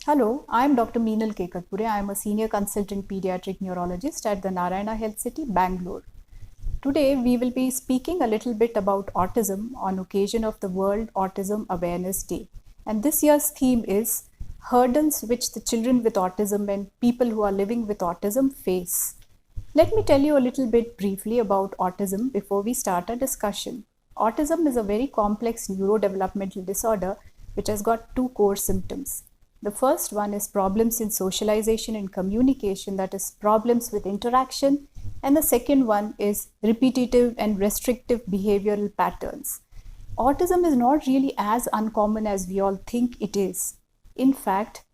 Hello, I am Dr. Meenal Kekatpure. I am a senior consultant pediatric neurologist at the Narayana Health City, Bangalore. Today, we will be speaking a little bit about autism on occasion of the World Autism Awareness Day. And this year's theme is hurdles which the children with autism and people who are living with autism face. Let me tell you a little bit briefly about autism before we start our discussion. Autism is a very complex neurodevelopmental disorder which has got two core symptoms. The first one is problems in socialization and communication, that is, problems with interaction. And the second one is repetitive and restrictive behavioral patterns. Autism is not really as uncommon as we all think it is. In fact,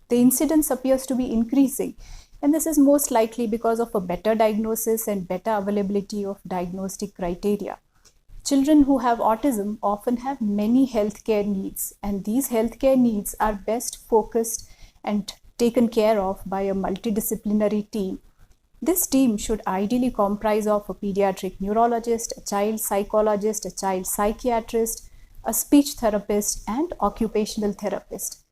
the incidence appears to be increasing, and this is most likely because of a better diagnosis and better availability of diagnostic criteria. Children who have autism often have many healthcare needs, and these healthcare needs are best focused and taken care of by a multidisciplinary team. This team should ideally comprise of a pediatric neurologist, a child psychologist, a child psychiatrist, a speech therapist, and occupational therapist.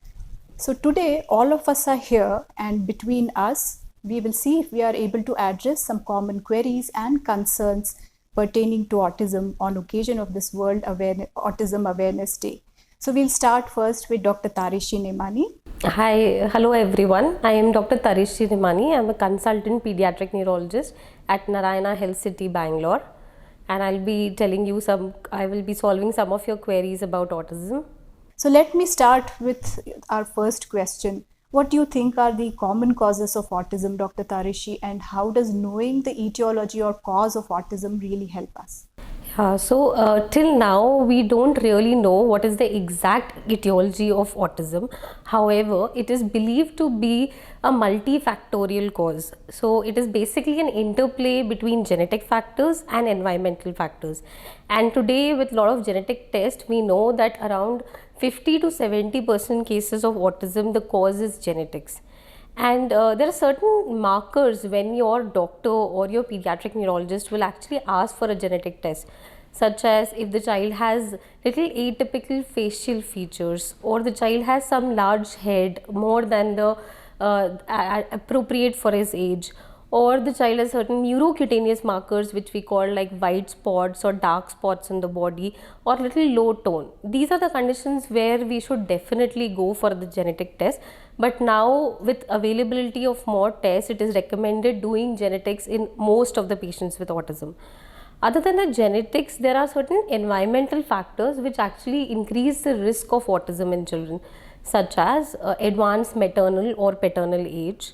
So today, all of us are here, and between us, we will see if we are able to address some common queries and concerns pertaining to autism on occasion of this Autism Awareness Day. So we'll start first with Dr. Tarishi Nemani. Hi, hello everyone. I am Dr. Tarishi Nemani. I am a consultant pediatric neurologist at Narayana Health City, Bangalore. And I will be solving some of your queries about autism. So let me start with our first question. What do you think are the common causes of autism, Dr. Tarishi, and how does knowing the etiology or cause of autism really help us? Till now, we don't really know what is the exact etiology of autism. However, it is believed to be a multifactorial cause. So, it is basically an interplay between genetic factors and environmental factors. And today, with a lot of genetic tests, we know that around 50 to 70% cases of autism, the cause is genetics. And there are certain markers when your doctor or your pediatric neurologist will actually ask for a genetic test, such as if the child has little atypical facial features, or the child has some large head more than the appropriate for his age, or the child has certain neurocutaneous markers which we call like white spots or dark spots in the body, or little low tone. These are the conditions where we should definitely go for the genetic test. But now with availability of more tests, it is recommended doing genetics in most of the patients with autism. Other than the genetics, there are certain environmental factors which actually increase the risk of autism in children, such as advanced maternal or paternal age.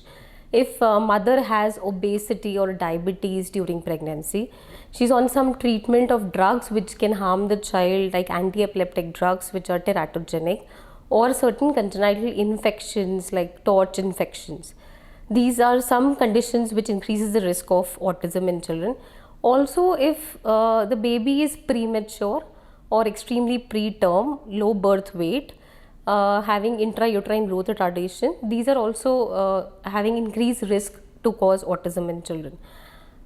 If mother has obesity or diabetes during pregnancy, she's on some treatment of drugs which can harm the child, like anti-epileptic drugs which are teratogenic, or certain congenital infections like torch infections. These are some conditions which increases the risk of autism in children. Also, if the baby is premature or extremely preterm, low birth weight, having intrauterine growth retardation, these are also having increased risk to cause autism in children.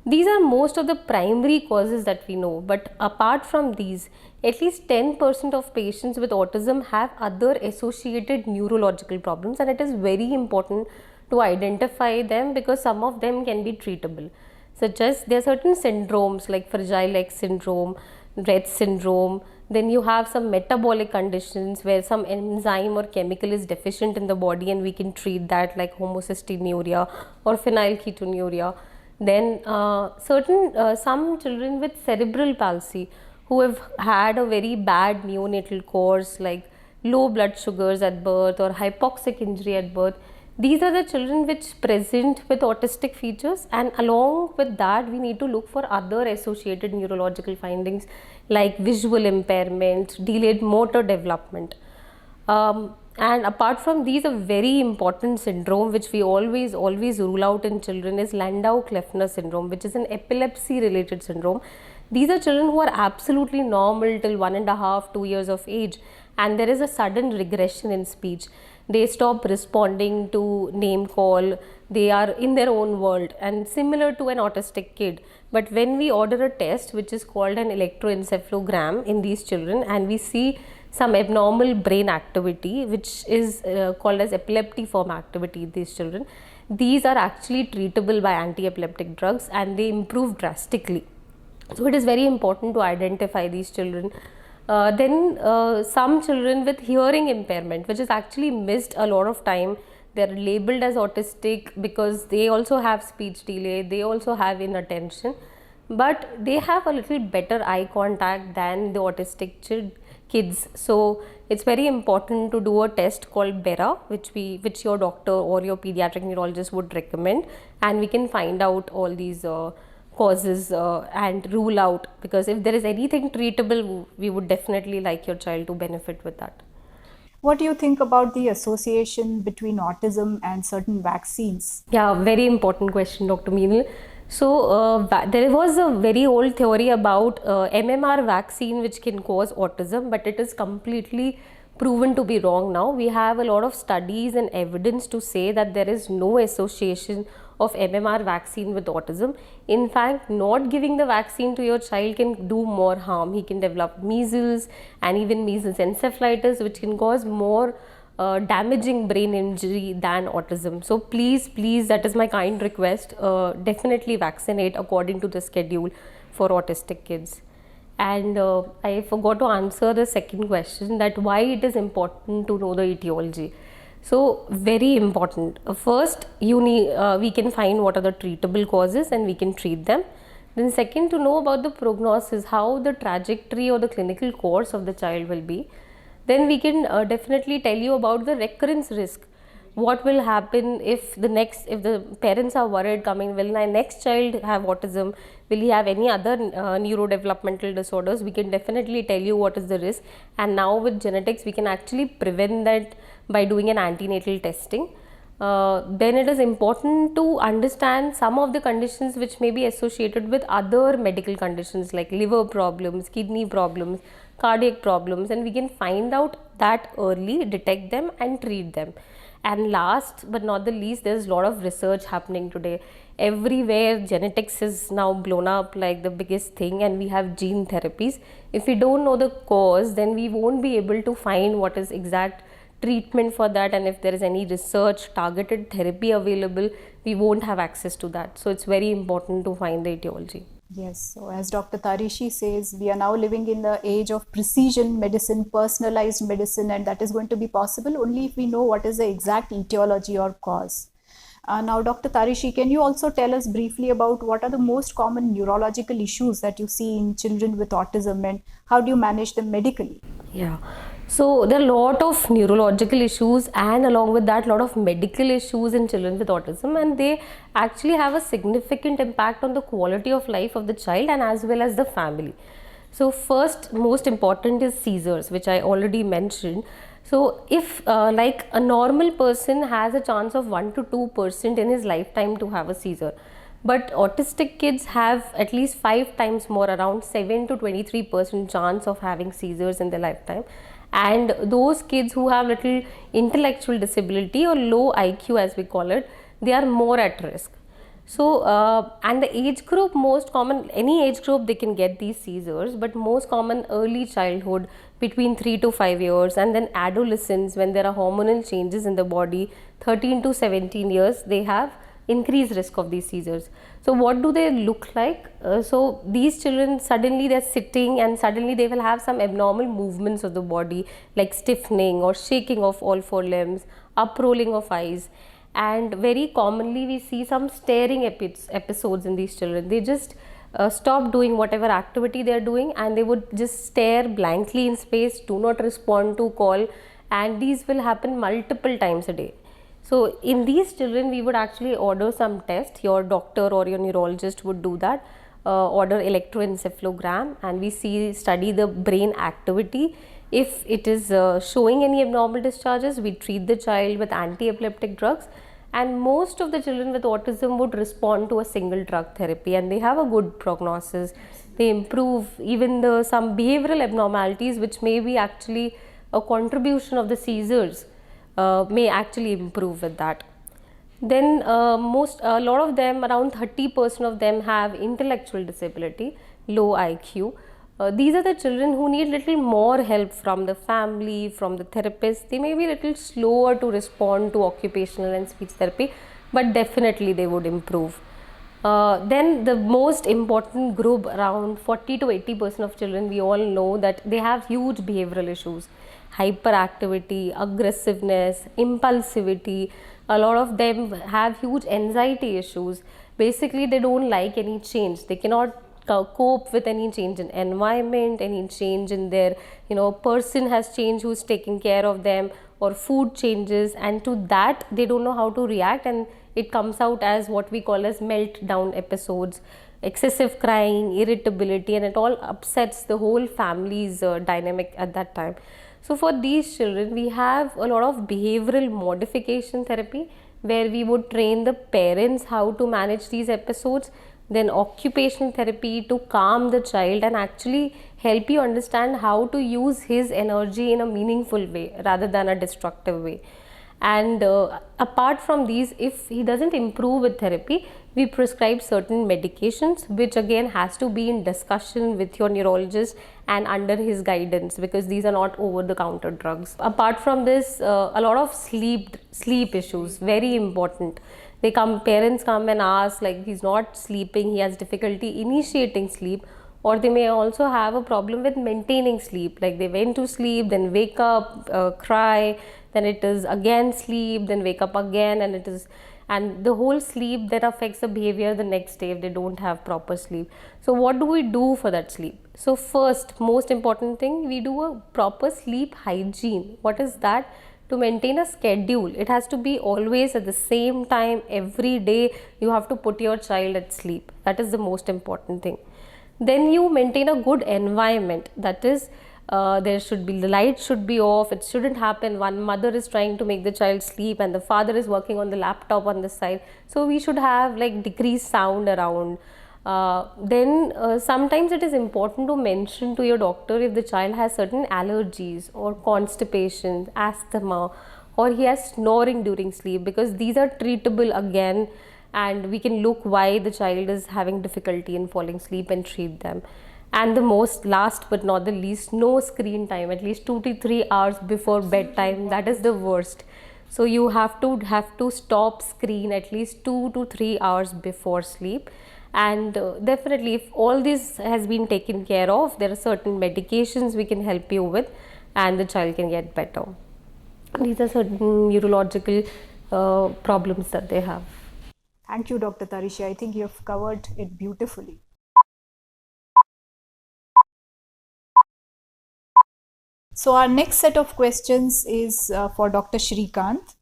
These are most of the primary causes that we know, but apart from these, at least 10% of patients with autism have other associated neurological problems, and it is very important to identify them because some of them can be treatable, such as there are certain syndromes like Fragile X syndrome, Rett syndrome. Then you have some metabolic conditions where some enzyme or chemical is deficient in the body, and we can treat that, like homocystinuria or phenylketonuria. Then some children with cerebral palsy who have had a very bad neonatal course, like low blood sugars at birth or hypoxic injury at birth. These are the children which present with autistic features, and along with that we need to look for other associated neurological findings like visual impairment, delayed motor development. And apart from these, a very important syndrome which we always rule out in children is Landau-Kleffner syndrome, which is an epilepsy related syndrome. These are children who are absolutely normal till 1.5 2 years of age, and there is a sudden regression in speech. They stop responding to name call, they are in their own world, and similar to an autistic kid. But when we order a test which is called an electroencephalogram in these children, and we see some abnormal brain activity, which is called as epileptiform activity in these children. These are actually treatable by anti-epileptic drugs and they improve drastically. So it is very important to identify these children. Then some children with hearing impairment, which is actually missed a lot of time, they're labeled as autistic because they also have speech delay, they also have inattention, but they have a little better eye contact than the autistic kids. So it's very important to do a test called BERA, which your doctor or your pediatric neurologist would recommend, and we can find out all these causes and rule out, because if there is anything treatable, we would definitely like your child to benefit with that. What do you think about the association between autism and certain vaccines? Yeah, very important question, Dr. Meenal. So there was a very old theory about MMR vaccine which can cause autism, but it is completely proven to be wrong now. We have a lot of studies and evidence to say that there is no association of MMR vaccine with autism. In fact, not giving the vaccine to your child can do more harm. He can develop measles and even measles encephalitis, which can cause more damaging brain injury than autism. So please, that is my kind request, definitely vaccinate according to the schedule for autistic kids. And I forgot to answer the second question, that why it is important to know the etiology. So very important. First, we can find what are the treatable causes and we can treat them. Then second, to know about the prognosis, how the trajectory or the clinical course of the child will be. Then we can definitely tell you about the recurrence risk. What will happen if the parents are worried coming, will my next child have autism, will he have any other neurodevelopmental disorders? We can definitely tell you what is the risk, and now with genetics we can actually prevent that by doing an antenatal testing. Then it is important to understand some of the conditions which may be associated with other medical conditions like liver problems, kidney problems, cardiac problems, and we can find out that early, detect them and treat them. And last but not the least, there's a lot of research happening today. Everywhere genetics is now blown up like the biggest thing, and we have gene therapies. If we don't know the cause, then we won't be able to find what is exact treatment for that, and if there is any research targeted therapy available, we won't have access to that. So it's very important to find the etiology. Yes, so as Dr. Tarishi says, we are now living in the age of precision medicine, personalized medicine, and that is going to be possible only if we know what is the exact etiology or cause. Now, Dr. Tarishi, can you also tell us briefly about what are the most common neurological issues that you see in children with autism and how do you manage them medically? Yeah. So there are a lot of neurological issues and along with that a lot of medical issues in children with autism, and they actually have a significant impact on the quality of life of the child and as well as the family. So first, most important is seizures, which I already mentioned. So if like a normal person has a chance of 1 to 2% in his lifetime to have a seizure, but autistic kids have at least 5 times more, around 7 to 23% chance of having seizures in their lifetime. And those kids who have little intellectual disability or low IQ as we call it, they are more at risk. So and the age group, most common, any age group they can get these seizures, but most common early childhood between 3 to 5 years, and then adolescence when there are hormonal changes in the body, 13 to 17 years, they have increased risk of these seizures. So what do they look like? So these children, suddenly they're sitting and suddenly they will have some abnormal movements of the body like stiffening or shaking of all 4 limbs, uprolling of eyes, and very commonly we see some staring episodes in these children. They just stop doing whatever activity they are doing and they would just stare blankly in space, do not respond to call, and these will happen multiple times a day. So in these children, we would actually order some test. Your doctor or your neurologist would do that, order electroencephalogram, and we study the brain activity. If it is showing any abnormal discharges, we treat the child with anti-epileptic drugs, and most of the children with autism would respond to a single drug therapy and they have a good prognosis. They improve. Even some behavioral abnormalities which may be actually a contribution of the seizures may actually improve with that. Then a lot of them, around 30% of them, have intellectual disability, low IQ. These are the children who need little more help from the family, from the therapist. They may be a little slower to respond to occupational and speech therapy, but definitely they would improve. Then the most important group, around 40 to 80% of children, we all know that they have huge behavioral issues, hyperactivity, aggressiveness, impulsivity. A lot of them have huge anxiety issues. Basically, they don't like any change. They cannot cope with any change in environment, any change in their, person has changed who's taking care of them, or food changes, and to that they don't know how to react, and it comes out as what we call as meltdown episodes, excessive crying, irritability, and it all upsets the whole family's dynamic at that time. So for these children, we have a lot of behavioral modification therapy where we would train the parents how to manage these episodes, then occupational therapy to calm the child and actually help you understand how to use his energy in a meaningful way rather than a destructive way. And apart from these, if he doesn't improve with therapy, we prescribe certain medications, which again has to be in discussion with your neurologist and under his guidance, because these are not over the counter drugs. Apart from this, a lot of sleep issues, very important. Parents come and ask, like, he's not sleeping, he has difficulty initiating sleep, or they may also have a problem with maintaining sleep, like they went to sleep, then wake up, cry, then it is again sleep, then wake up again, and the whole sleep that affects the behavior the next day if they don't have proper sleep. So what do we do for that sleep? So first, most important thing, we do a proper sleep hygiene. What is that? To maintain a schedule, it has to be always at the same time every day. You have to put your child at sleep. That is the most important thing. Then you maintain a good environment, that is, the light should be off. It shouldn't happen one mother is trying to make the child sleep and the father is working on the laptop on the side. So we should have like decreased sound around. Then sometimes it is important to mention to your doctor if the child has certain allergies or constipation, asthma, or he has snoring during sleep, because these are treatable again, and we can look why the child is having difficulty in falling asleep and treat them. And the last but not the least, no screen time, at least 2 to 3 hours before bedtime. That is the worst. So you have to stop screen at least 2 to 3 hours before sleep. And definitely, if all this has been taken care of, there are certain medications we can help you with, and the child can get better. These are certain neurological problems that they have. Thank you, Dr. Tarishi. I think you have covered it beautifully. So our next set of questions is for Dr. Shrikant.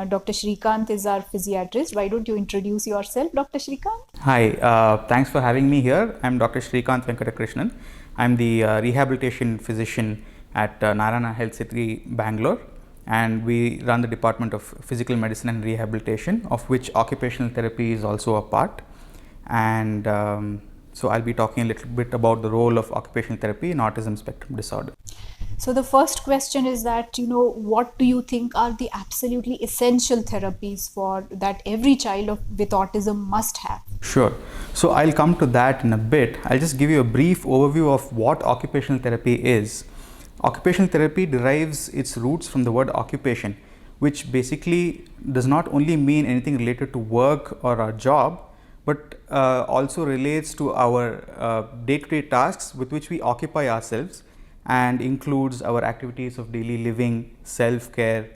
Dr. Shrikant is our physiatrist. Why don't you introduce yourself, Dr. Shrikant? Hi, thanks for having me here. I'm Dr. Shrikant Venkatakrishnan. I'm the rehabilitation physician at Narayana Health City, Bangalore, and we run the Department of Physical Medicine and Rehabilitation, of which occupational therapy is also a part. And so I'll be talking a little bit about the role of occupational therapy in autism spectrum disorder. So the first question is that, what do you think are the absolutely essential therapies for that every child with autism must have? Sure. So I'll come to that in a bit. I'll just give you a brief overview of what occupational therapy is. Occupational therapy derives its roots from the word occupation, which basically does not only mean anything related to work or our job, but also relates to our day-to-day tasks with which we occupy ourselves, and includes our activities of daily living, self-care,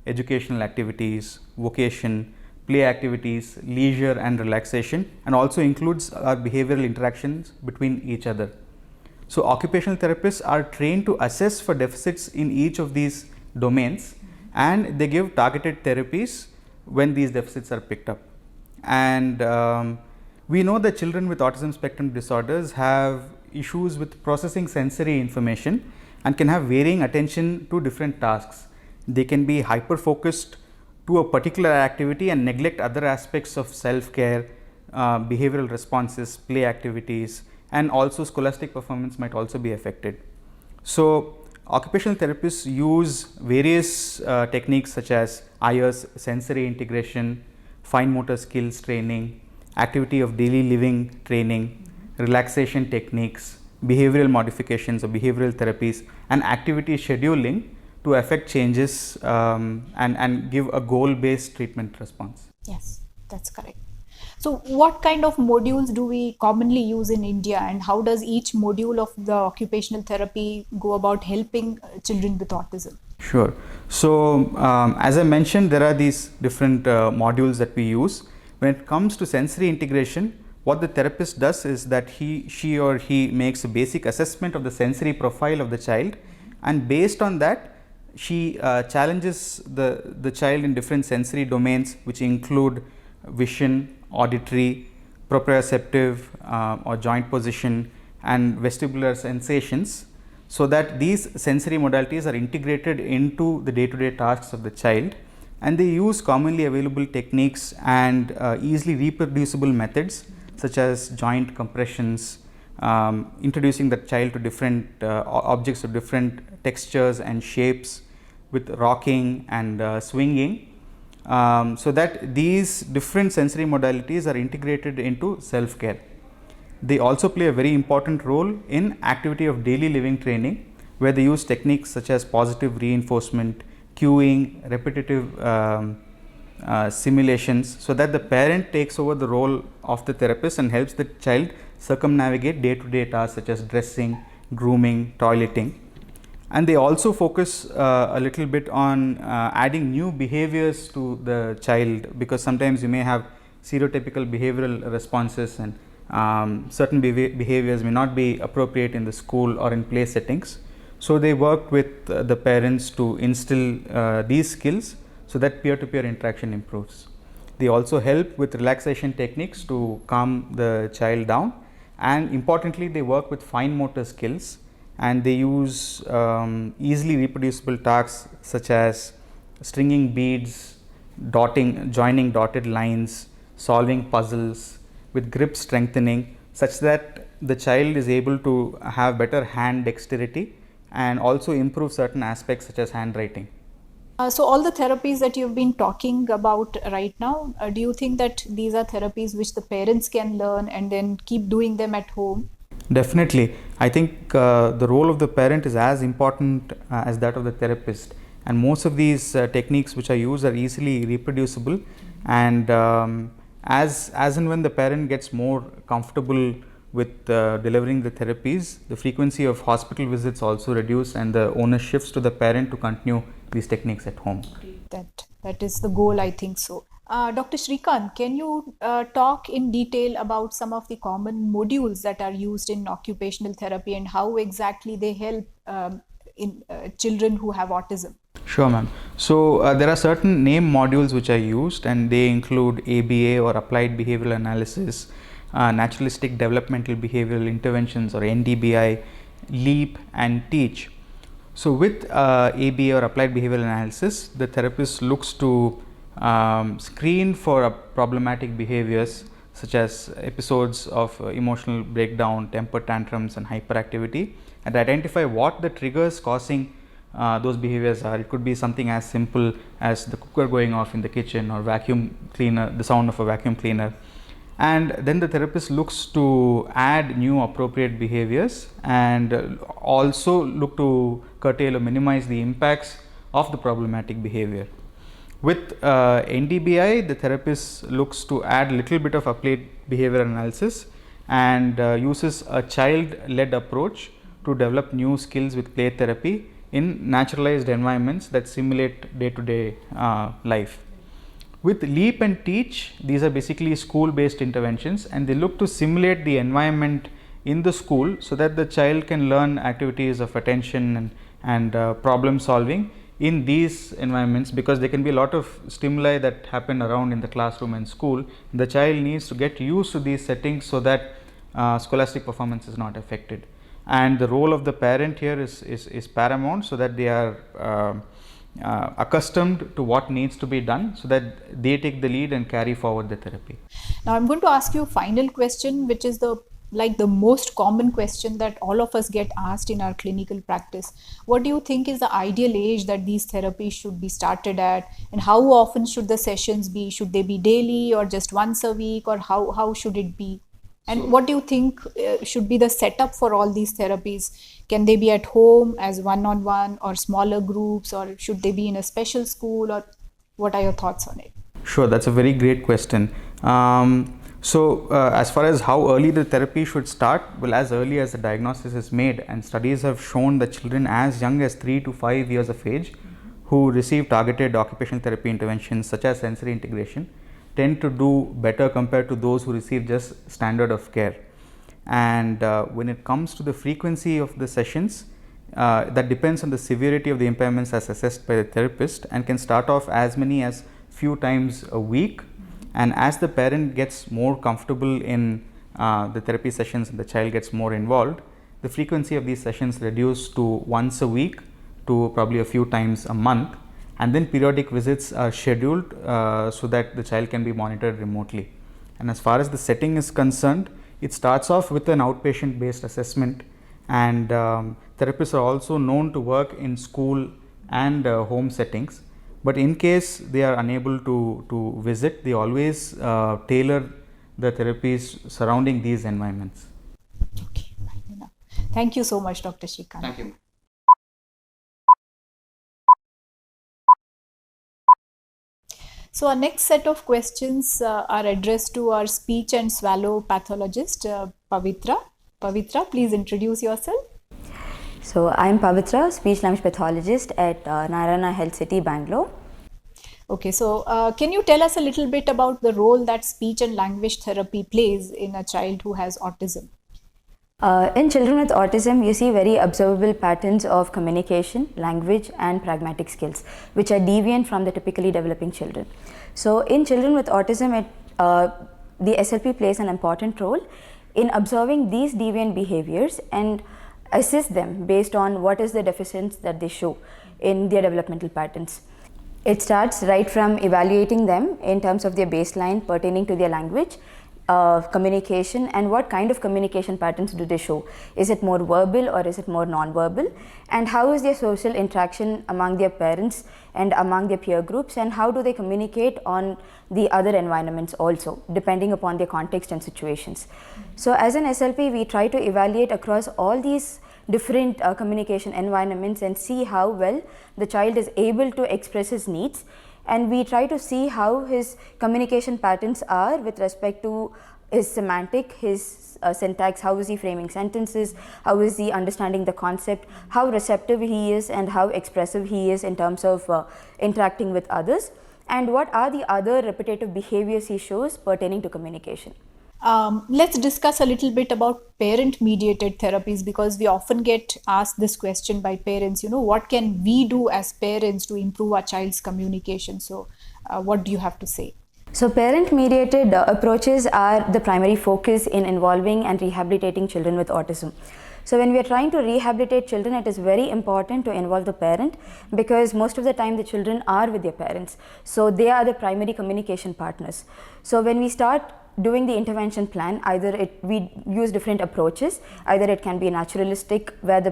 educational activities, vocation, play activities, leisure and relaxation, and also includes our behavioral interactions between each other. So occupational therapists are trained to assess for deficits in each of these domains, and they give targeted therapies when these deficits are picked up. And we know that children with autism spectrum disorders have issues with processing sensory information and can have varying attention to different tasks. They can be hyper focused to a particular activity and neglect other aspects of self-care, behavioral responses, play activities, and also scholastic performance might also be affected. So occupational therapists use various techniques such as IRS, sensory integration, fine motor skills training, activity of daily living training, relaxation techniques, behavioral modifications or behavioral therapies and activity scheduling to affect changes and give a goal-based treatment response. Yes, that's correct. So what kind of modules do we commonly use in India, and how does each module of the occupational therapy go about helping children with autism? Sure. So as I mentioned, there are these different modules that we use. When it comes to sensory integration, what the therapist does is that she or he makes a basic assessment of the sensory profile of the child, and based on that she challenges the child in different sensory domains, which include vision, auditory, proprioceptive or joint position, and vestibular sensations, so that these sensory modalities are integrated into the day-to-day tasks of the child, and they use commonly available techniques and easily reproducible methods such as joint compressions, introducing the child to different objects of different textures and shapes with rocking and swinging, so that these different sensory modalities are integrated into self-care. They also play a very important role in activity of daily living training, where they use techniques such as positive reinforcement, cueing, repetitive simulations, so that the parent takes over the role of the therapist and helps the child circumnavigate day-to-day tasks such as dressing, grooming, toileting. And they also focus a little bit on adding new behaviors to the child, because sometimes you may have stereotypical behavioral responses, and certain behaviors may not be appropriate in the school or in play settings. So they work with the parents to instill these skills so that peer-to-peer interaction improves. They also help with relaxation techniques to calm the child down, and importantly they work with fine motor skills, and they use easily reproducible tasks such as stringing beads, joining dotted lines, solving puzzles, with grip strengthening, such that the child is able to have better hand dexterity and also improve certain aspects such as handwriting. So all the therapies that you've been talking about right now, do you think that these are therapies which the parents can learn and then keep doing them at home? Definitely. I think the role of the parent is as important as that of the therapist, and most of these techniques which are used are easily reproducible, and as and when the parent gets more comfortable with delivering the therapies, the frequency of hospital visits also reduce, and the onus shifts to the parent to continue these techniques at home. That is the goal, I think so. Dr. Shrikant, can you talk in detail about some of the common modules that are used in occupational therapy and how exactly they help in children who have autism? Sure, ma'am. So there are certain name modules which are used, and they include ABA or Applied Behavioral Analysis, Naturalistic Developmental Behavioral Interventions or NDBI, LEAP, and TEACH. So with ABA or Applied Behavioral Analysis, the therapist looks to screen for problematic behaviors such as episodes of emotional breakdown, temper tantrums, and hyperactivity, and identify what the triggers causing those behaviors are. It could be something as simple as the cooker going off in the kitchen, or vacuum cleaner, the sound of a vacuum cleaner. And then the therapist looks to add new appropriate behaviors and also look to curtail or minimize the impacts of the problematic behavior. With NDBI, the therapist looks to add a little bit of applied behavioral analysis and uses a child-led approach to develop new skills with play therapy in naturalized environments that simulate day-to-day life. With LEAP and TEACH, these are basically school-based interventions, and they look to simulate the environment in the school so that the child can learn activities of attention and problem solving in these environments, because there can be a lot of stimuli that happen around in the classroom and school. The child needs to get used to these settings so that scholastic performance is not affected. And the role of the parent here is paramount, so that they are accustomed to what needs to be done, so that they take the lead and carry forward the therapy. Now I'm going to ask you a final question, which is the most common question that all of us get asked in our clinical practice. What do you think is the ideal age that these therapies should be started at, and how often should the sessions be? Should they be daily or just once a week, or how should it be? And what do you think should be the setup for all these therapies? Can they be at home as one-on-one or smaller groups, or should they be in a special school, or what are your thoughts on it? Sure, that's a very great question. As far as how early the therapy should start, well, as early as the diagnosis is made, and studies have shown that children as young as 3 to 5 years of age who receive targeted occupational therapy interventions such as sensory integration tend to do better compared to those who receive just standard of care. And when it comes to the frequency of the sessions, that depends on the severity of the impairments as assessed by the therapist, and can start off as many as few times a week. And as the parent gets more comfortable in the therapy sessions and the child gets more involved, the frequency of these sessions reduce to once a week to probably a few times a month, and then periodic visits are scheduled so that the child can be monitored remotely. And as far as the setting is concerned, it starts off with an outpatient based assessment, and therapists are also known to work in school and home settings. But in case they are unable to visit, they always tailor the therapies surrounding these environments. Okay, fine enough. Thank you so much, Dr. Shrikant. Thank you. So our next set of questions are addressed to our speech and swallow pathologist, Pavitra. Pavitra, please introduce yourself. So I'm Pavitra, speech language pathologist at Narayana Health City, Bangalore. Okay, so can you tell us a little bit about the role that speech and language therapy plays in a child who has autism? In children with autism, you see very observable patterns of communication, language, and pragmatic skills, which are deviant from the typically developing children. So in children with autism, the SLP plays an important role in observing these deviant behaviors and assist them based on what is the deficiency that they show in their developmental patterns. It starts right from evaluating them in terms of their baseline pertaining to their language, communication, and what kind of communication patterns do they show. Is it more verbal or is it more non-verbal? And how is their social interaction among their parents and among their peer groups, and how do they communicate on the other environments also, depending upon their context and situations. So as an SLP, we try to evaluate across all these different communication environments and see how well the child is able to express his needs, and we try to see how his communication patterns are with respect to his semantic, his syntax, how is he framing sentences, how is he understanding the concept, how receptive he is and how expressive he is in terms of interacting with others, and what are the other repetitive behaviors he shows pertaining to communication. Let's discuss a little bit about parent-mediated therapies, because we often get asked this question by parents, what can we do as parents to improve our child's communication? So what do you have to say? So parent-mediated approaches are the primary focus in involving and rehabilitating children with autism. So when we are trying to rehabilitate children, it is very important to involve the parent, because most of the time the children are with their parents. So they are the primary communication partners. So when we start doing the intervention plan, we use different approaches. Either it can be naturalistic, where the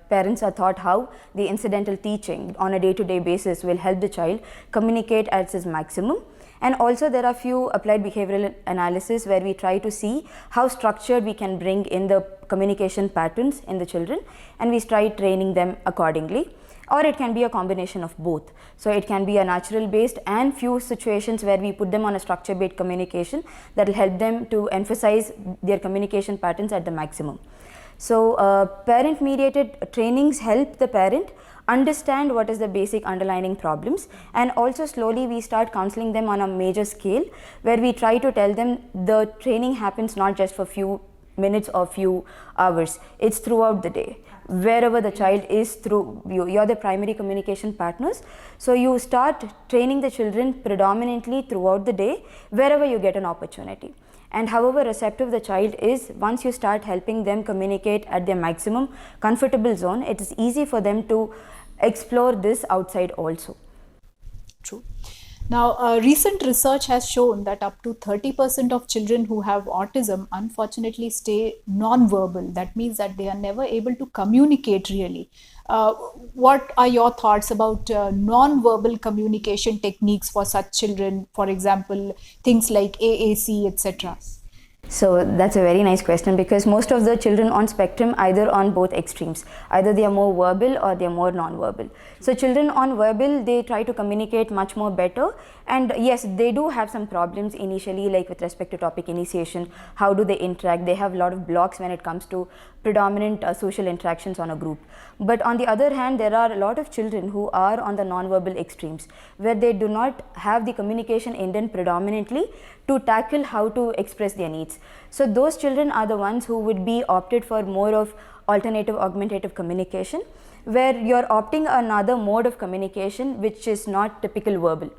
parents are taught how the incidental teaching on a day-to-day basis will help the child communicate at its maximum. And also there are few applied behavioral analysis where we try to see how structured we can bring in the communication patterns in the children, and we try training them accordingly. Or it can be a combination of both. So it can be a natural based and few situations where we put them on a structure based communication that will help them to emphasize their communication patterns at the maximum. So parent mediated trainings help the parent understand what is the basic underlying problems, and also slowly we start counseling them on a major scale, where we try to tell them the training happens not just for few minutes or few hours, it's throughout the day. Wherever the child is, through you're the primary communication partners. So you start training the children predominantly throughout the day, wherever you get an opportunity. And however receptive the child is, once you start helping them communicate at their maximum comfortable zone, it is easy for them to explore this outside also. True. Now, recent research has shown that up to 30% of children who have autism unfortunately stay non-verbal. That means that they are never able to communicate really. What are your thoughts about non-verbal communication techniques for such children? For example, things like AAC, etc. So that's a very nice question, because most of the children on spectrum either on both extremes, either they are more verbal or they are more non-verbal. So children on verbal, they try to communicate much more better, and yes, they do have some problems initially, like with respect to topic initiation, how do they interact, they have a lot of blocks when it comes to predominant social interactions on a group. But on the other hand, there are a lot of children who are on the non-verbal extremes, where they do not have the communication intent predominantly to tackle how to express their needs. So those children are the ones who would be opted for more of alternative augmentative communication, where you're opting another mode of communication which is not typical verbal.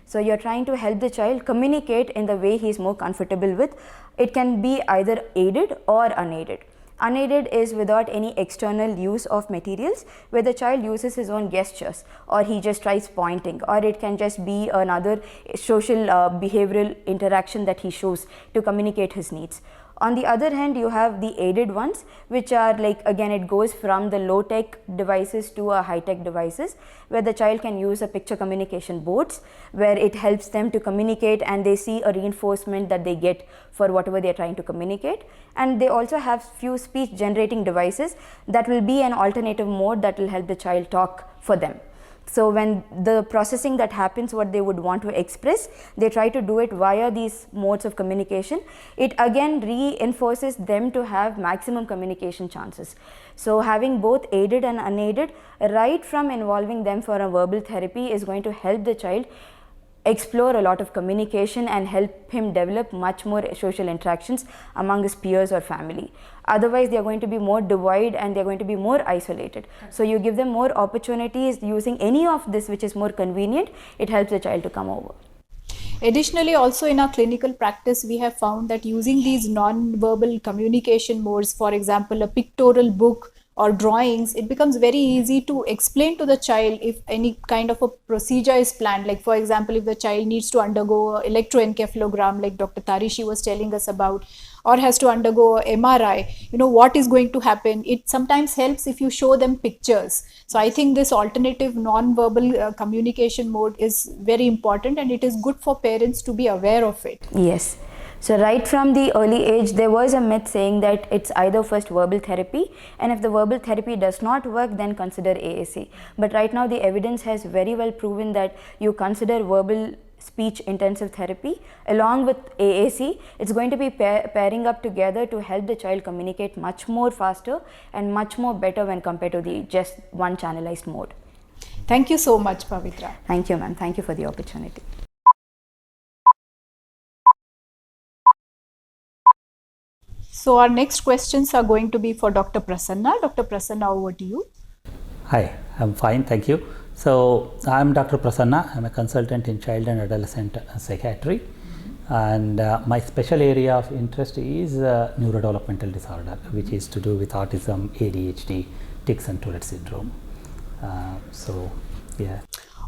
So you're trying to help the child communicate in the way he's more comfortable with. It can be either aided or unaided. Unaided is without any external use of materials, where the child uses his own gestures, or he just tries pointing, or it can just be another social behavioral interaction that he shows to communicate his needs. On the other hand, you have the aided ones, which are like, again, it goes from the low-tech devices to a high-tech devices, where the child can use a picture communication boards, where it helps them to communicate and they see a reinforcement that they get for whatever they are trying to communicate. And they also have few speech generating devices that will be an alternative mode that will help the child talk for them. So when the processing that happens, what they would want to express, they try to do it via these modes of communication. It again reinforces them to have maximum communication chances. So having both aided and unaided, right from involving them for a verbal therapy, is going to help the child explore a lot of communication and help him develop much more social interactions among his peers or family. Otherwise, they are going to be more devoid and they are going to be more isolated. So you give them more opportunities using any of this which is more convenient, it helps the child to come over. Additionally, also in our clinical practice, we have found that using these non-verbal communication modes, for example, a pictorial book or drawings, it becomes very easy to explain to the child if any kind of a procedure is planned. Like for example, if the child needs to undergo electroencephalogram, like Dr. Tarishi was telling us about, or has to undergo MRI, what is going to happen. It sometimes helps if you show them pictures. So I think this alternative non-verbal communication mode is very important, and it is good for parents to be aware of it. Yes. So right from the early age, there was a myth saying that it's either first verbal therapy, and if the verbal therapy does not work, then consider AAC. But right now the evidence has very well proven that you consider verbal speech intensive therapy along with AAC. It's going to be pairing up together to help the child communicate much more faster and much more better when compared to the just one channelized mode. Thank you so much, Pavitra. Thank you, ma'am. Thank you for the opportunity. So our next questions are going to be for Dr. Prasanna. Dr. Prasanna, over to you. Hi, I'm fine, thank you. So I'm Dr. Prasanna. I'm a consultant in child and adolescent psychiatry, and my special area of interest is neurodevelopmental disorder, which is to do with autism, ADHD, tics and Tourette syndrome.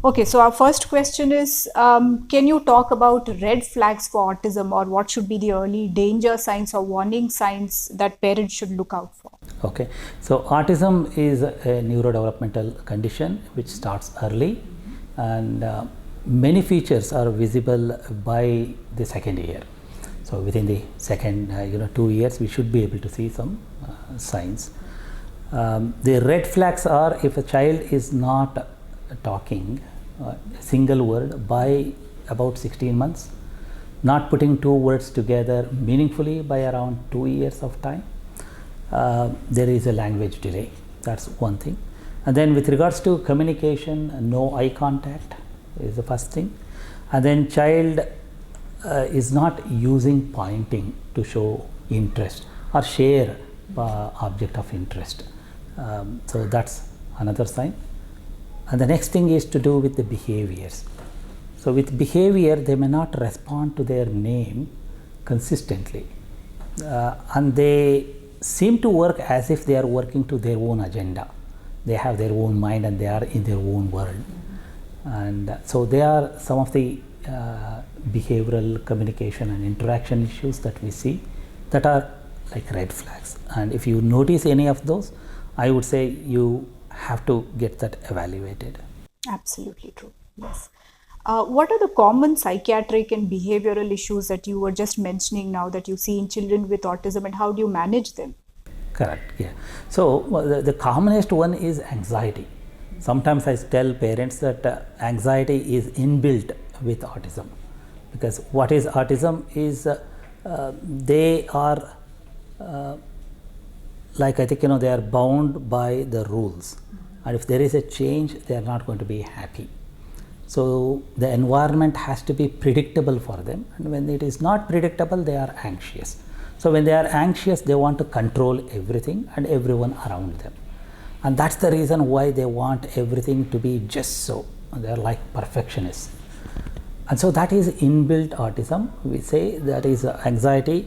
Okay, so our first question is, can you talk about red flags for autism, or what should be the early danger signs or warning signs that parents should look out for? Okay, so autism is a neurodevelopmental condition which starts early, and many features are visible by the second year. So within the second 2 years, we should be able to see some signs. The red flags are if a child is not talking a single word by about 16 months, not putting two words together meaningfully by around 2 years of time, there is a language delay. That's one thing. And then with regards to communication, no eye contact is the first thing. And then child is not using pointing to show interest or share object of interest. So that's another sign. And the next thing is to do with the behaviors. So with behavior, they may not respond to their name consistently, and they seem to work as if they are working to their own agenda. They have their own mind and they are in their own world. And so they are some of the behavioral communication and interaction issues that we see that are like red flags. And if you notice any of those, I would say you have to get that evaluated. Absolutely true. Yes. What are the common psychiatric and behavioral issues that you were just mentioning now that you see in children with autism, and how do you manage them? Correct, yeah. So the commonest one is anxiety. Sometimes I tell parents that anxiety is inbuilt with autism, because what is autism is they are like, I think, they are bound by the rules, and if there is a change, they are not going to be happy. So the environment has to be predictable for them, and when it is not predictable, they are anxious. So when they are anxious, they want to control everything and everyone around them, and that's the reason why they want everything to be just so. They are like perfectionists, and so that is inbuilt autism. We say that is anxiety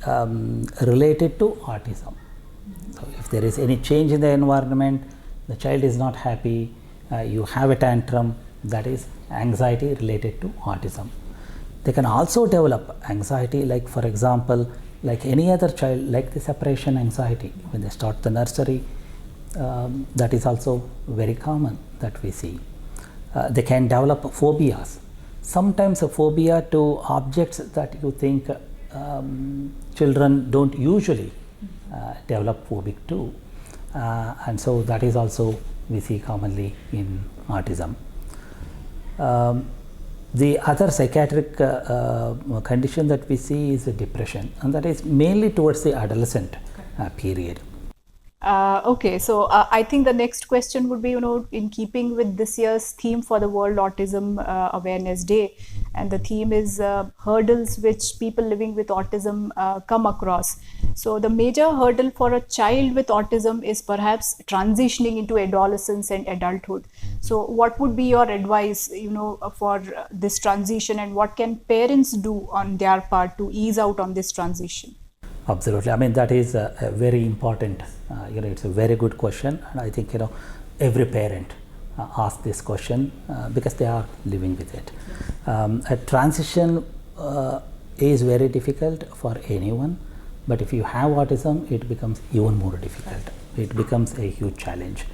related to autism. So if there is any change in the environment, the child is not happy, you have a tantrum, that is anxiety related to autism. They can also develop anxiety, like for example, like any other child, like the separation anxiety when they start the nursery. That is also very common that we see. They can develop phobias. Sometimes a phobia to objects that you think children don't usually develop phobic to, and so that is also we see commonly in autism. The other psychiatric condition that we see is depression, and that is mainly towards the adolescent period. Okay, so I think the next question would be, in keeping with this year's theme for the World Autism Awareness Day, and the theme is hurdles which people living with autism come across. So the major hurdle for a child with autism is perhaps transitioning into adolescence and adulthood. So what would be your advice, for this transition, and what can parents do on their part to ease out on this transition? Absolutely. I mean, that is a very important, it's a very good question. And I think, every parent asks this question because they are living with it. A transition is very difficult for anyone, but if you have autism, it becomes even more difficult. It becomes a huge challenge.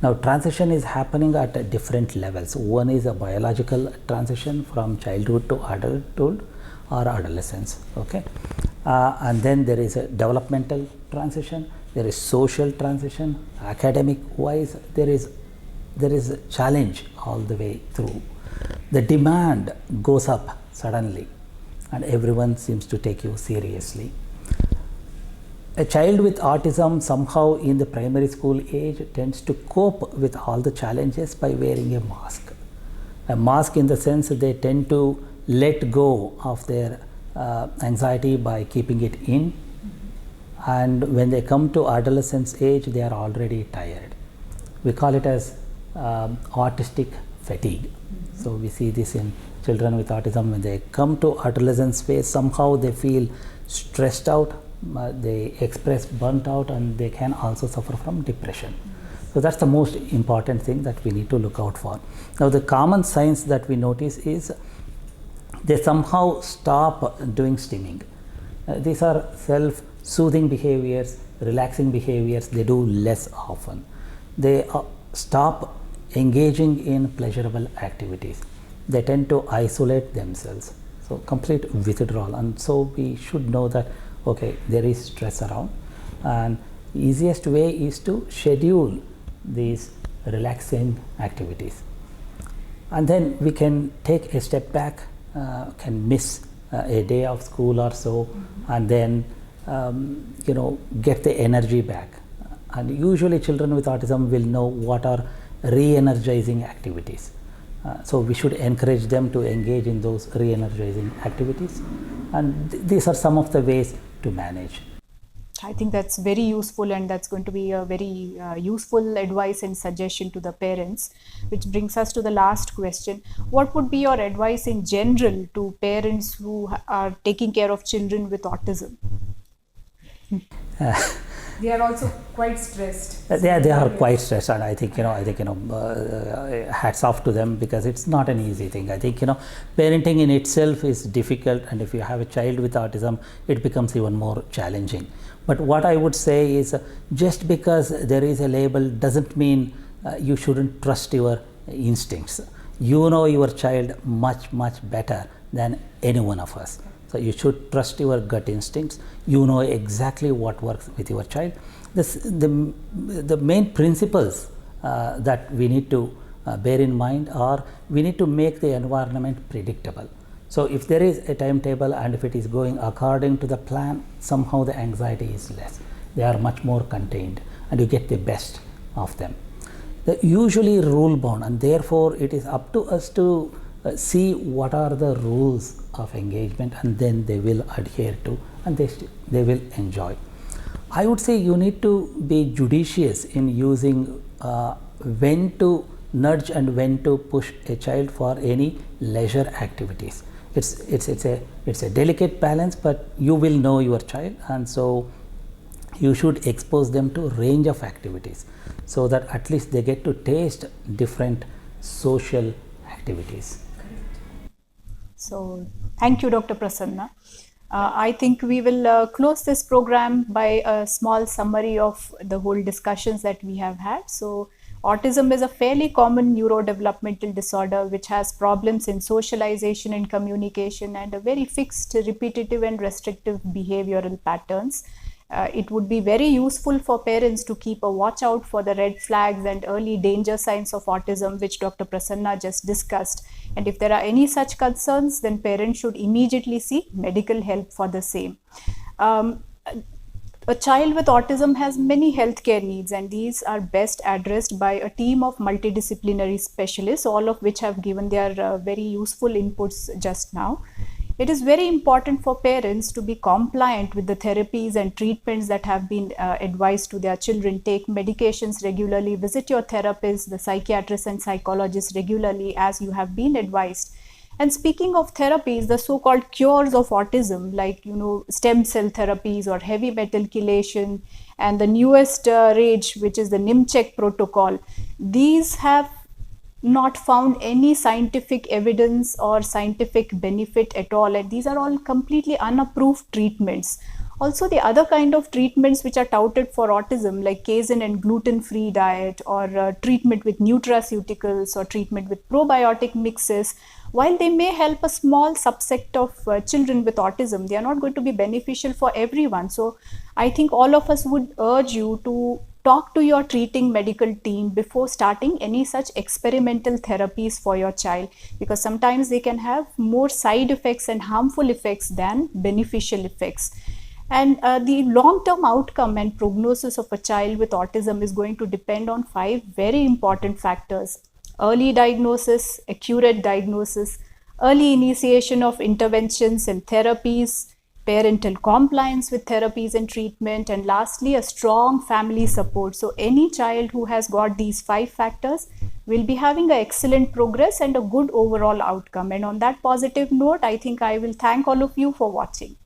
Now, transition is happening at different levels. One is a biological transition from childhood to adulthood or adolescence, okay? And then there is a developmental transition, there is social transition, academic wise, there is a challenge all the way through. The demand goes up suddenly and everyone seems to take you seriously. A child with autism somehow in the primary school age tends to cope with all the challenges by wearing a mask. A mask in the sense that they tend to let go of their anxiety by keeping it in, and when they come to adolescence age, they are already tired. We call it as autistic fatigue. So we see this in children with autism. When they come to adolescence phase, somehow they feel stressed out, they express burnt out, and they can also suffer from depression. So that's the most important thing that we need to look out for. Now, the common signs that we notice is they somehow stop doing stimming. These are self-soothing behaviors, relaxing behaviors, they do less often. They stop engaging in pleasurable activities. They tend to isolate themselves. So complete withdrawal. And so we should know that, okay, there is stress around, and easiest way is to schedule these relaxing activities. And then we can take a step back, can miss a day of school or so, and then get the energy back. And usually children with autism will know what are re-energizing activities. So we should encourage them to engage in those re-energizing activities, and these are some of the ways to manage. I think that's very useful, and that's going to be a very useful advice and suggestion to the parents, which brings us to the last question. What would be your advice in general to parents who are taking care of children with autism? They are also quite stressed. They are quite stressed, and I think hats off to them, because it's not an easy thing. I think parenting in itself is difficult, and if you have a child with autism, it becomes even more challenging. But what I would say is, just because there is a label doesn't mean you shouldn't trust your instincts. You know your child much, much better than any one of us. So you should trust your gut instincts. You know exactly what works with your child. The main principles that we need to bear in mind are, we need to make the environment predictable. So if there is a timetable and if it is going according to the plan, somehow the anxiety is less. They are much more contained and you get the best of them. They're usually rule bound, and therefore it is up to us to see what are the rules of engagement, and then they will adhere to, and they will enjoy. I would say you need to be judicious in using when to nudge and when to push a child for any leisure activities. It's a delicate balance, but you will know your child, and so you should expose them to range of activities so that at least they get to taste different social activities. So, thank you, Dr. Prasanna. I think we will close this program by a small summary of the whole discussions that we have had. So, autism is a fairly common neurodevelopmental disorder which has problems in socialization and communication and a very fixed, repetitive and restrictive behavioral patterns. It would be very useful for parents to keep a watch out for the red flags and early danger signs of autism, which Dr. Prasanna just discussed. And if there are any such concerns, then parents should immediately seek medical help for the same. A child with autism has many healthcare needs, and these are best addressed by a team of multidisciplinary specialists, all of which have given their very useful inputs just now. It is very important for parents to be compliant with the therapies and treatments that have been advised to their children. Take medications regularly, visit your therapist, the psychiatrist and psychologist regularly as you have been advised. And speaking of therapies, the so-called cures of autism, like stem cell therapies or heavy metal chelation, and the newest rage, which is the Nimchek protocol, these have not found any scientific evidence or scientific benefit at all, and these are all completely unapproved treatments. Also, the other kind of treatments which are touted for autism, like casein and gluten-free diet, or treatment with nutraceuticals, or treatment with probiotic mixes, while they may help a small subset of children with autism, they are not going to be beneficial for everyone. So I think all of us would urge you to talk to your treating medical team before starting any such experimental therapies for your child, because sometimes they can have more side effects and harmful effects than beneficial effects. And the long-term outcome and prognosis of a child with autism is going to depend on 5 very important factors: early diagnosis, accurate diagnosis, early initiation of interventions and therapies, parental compliance with therapies and treatment, and lastly, a strong family support. So any child who has got these 5 factors will be having an excellent progress and a good overall outcome. And on that positive note, I think I will thank all of you for watching.